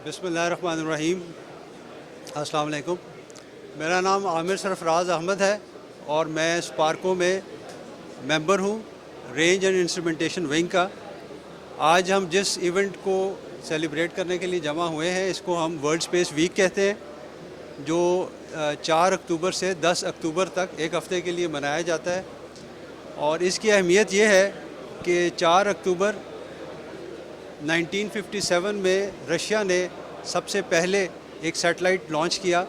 बिस्मिल्लाहिर्रहमानिर्रहीम। अस्सलाम वालेकुम। मेरा नाम आमिर सरफराज अहमद है और मैं स्पार्को में मेंबर हूँ, रेंज एंड इंस्ट्रूमेंटेशन विंग का। आज हम जिस इवेंट को सेलिब्रेट करने के लिए जमा हुए हैं, इसको हम वर्ल्ड स्पेस वीक कहते हैं, जो 4 अक्टूबर से 10 अक्टूबर तक एक हफ़्ते के लिए मनाया जाता है। और इसकी अहमियत ये है कि 4 अक्टूबर 1957 में रशिया ने सबसे पहले एक सैटेलाइट लॉन्च किया,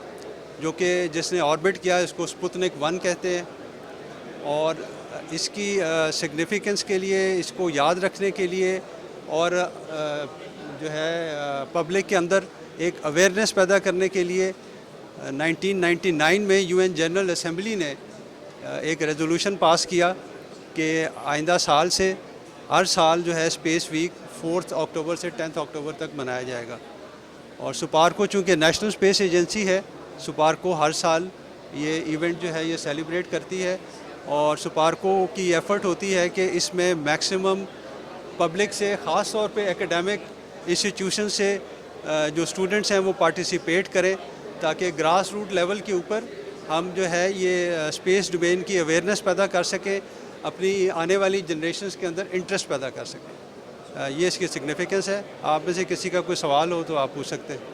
जो कि जिसने ऑर्बिट किया, इसको स्पुतनिक 1 कहते हैं। और इसकी सिग्निफिकेंस के लिए, इसको याद रखने के लिए और जो है पब्लिक के अंदर एक अवेयरनेस पैदा करने के लिए 1999 में यूएन जनरल असेंबली ने एक रेजोल्यूशन पास किया कि आइंदा साल से हर साल जो है स्पेस वीक 4 अक्टूबर से 10 अक्टूबर तक मनाया जाएगा। और सुपार्को चूँकि नेशनल स्पेस एजेंसी है, सुपार्को हर साल ये इवेंट जो है ये सेलिब्रेट करती है। और सुपार्को की एफ़र्ट होती है कि इसमें मैक्सिमम पब्लिक से, ख़ास तौर पे एकेडमिक इंस्टीट्यूशन से जो स्टूडेंट्स हैं वो पार्टिसिपेट करें, ताकि ग्रास रूट लेवल के ऊपर हम जो है ये स्पेस डोमेन की अवेयरनेस पैदा कर सकें, अपनी आने वाली जनरेशन्स के अंदर इंटरेस्ट पैदा कर सकें। ये इसकी सिग्निफिकेंस है। आप में से किसी का कोई सवाल हो तो आप पूछ सकते हैं।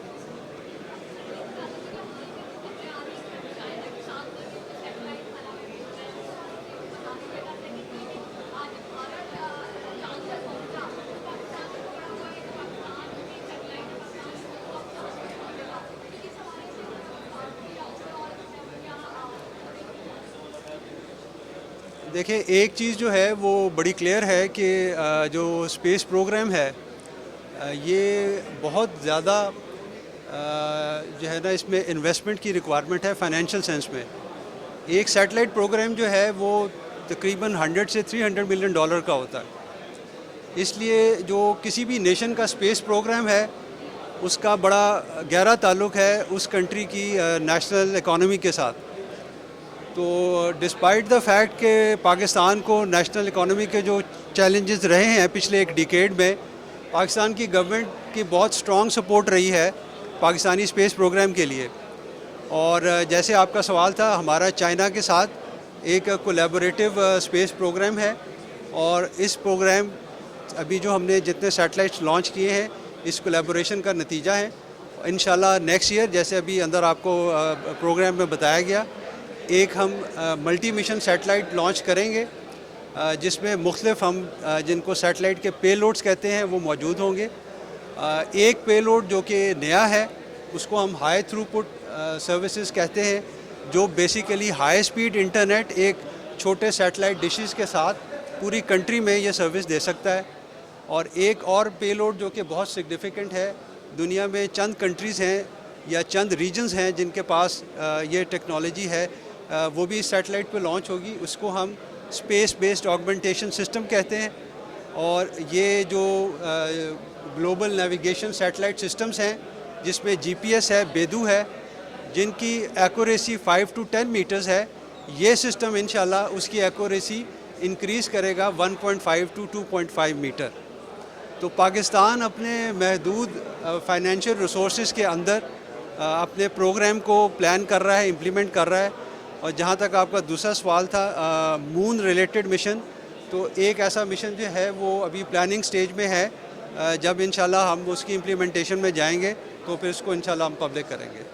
देखिए, एक चीज़ जो है वो बड़ी क्लियर है कि जो स्पेस प्रोग्राम है ये बहुत ज़्यादा जो है ना, इसमें इन्वेस्टमेंट की रिक्वायरमेंट है फाइनेंशियल सेंस में। एक सैटेलाइट प्रोग्राम जो है वो तकरीबन 100 से 300 मिलियन डॉलर का होता है। इसलिए जो किसी भी नेशन का स्पेस प्रोग्राम है, उसका बड़ा गहरा ताल्लुक़ है उस कंट्री की नेशनल इकॉनमी के साथ। तो डिस्पाइट द फैक्ट कि पाकिस्तान को नेशनल इकॉनमी के जो चैलेंजेस रहे हैं पिछले एक डिकेड में, पाकिस्तान की गवर्नमेंट की बहुत स्ट्रॉन्ग सपोर्ट रही है पाकिस्तानी स्पेस प्रोग्राम के लिए। और जैसे आपका सवाल था, हमारा चाइना के साथ एक कोलैबोरेटिव स्पेस प्रोग्राम है। और इस प्रोग्राम अभी जो हमने जितने सैटेलाइट्स लॉन्च किए हैं, इस कोलैबोरेशन का नतीजा है। इंशाल्लाह नेक्स्ट ईयर, जैसे अभी अंदर आपको प्रोग्राम में बताया गया, एक हम मल्टी मिशन सैटेलाइट लॉन्च करेंगे, जिसमें मुख्तलिफ हम जिनको सैटेलाइट के पेलोड्स कहते हैं वो मौजूद होंगे। एक पेलोड जो कि नया है, उसको हम हाई थ्रूपुट सर्विसेज कहते हैं, जो बेसिकली हाई स्पीड इंटरनेट एक छोटे सैटेलाइट डिशेस के साथ पूरी कंट्री में ये सर्विस दे सकता है। और एक और पेलोड जो कि बहुत सिग्निफिकेंट है, दुनिया में चंद कंट्रीज़ हैं या चंद रीजन्स हैं जिनके पास ये टेक्नोलॉजी है, वो भी सैटेलाइट पे लॉन्च होगी। उसको हम स्पेस बेस्ड ऑगमेंटेशन सिस्टम कहते हैं। और ये जो ग्लोबल नेविगेशन सैटेलाइट सिस्टम्स हैं, जिसमें जीपीएस है, बेदू है, जिनकी एक्यूरेसी 5 to 10 मीटर्स है, ये सिस्टम इंशाल्लाह उसकी एक्यूरेसी इंक्रीज़ करेगा 1.5 to 2.5 मीटर। तो पाकिस्तान अपने महदूद फाइनेंशियल रिसोर्सेज के अंदर अपने प्रोग्राम को प्लान कर रहा है, इम्प्लीमेंट कर रहा है। और जहाँ तक आपका दूसरा सवाल था मून रिलेटेड मिशन, तो एक ऐसा मिशन जो है वो अभी प्लानिंग स्टेज में है। जब इंशाल्लाह हम उसकी इम्प्लीमेंटेशन में जाएंगे तो फिर इसको इंशाल्लाह हम पब्लिक करेंगे।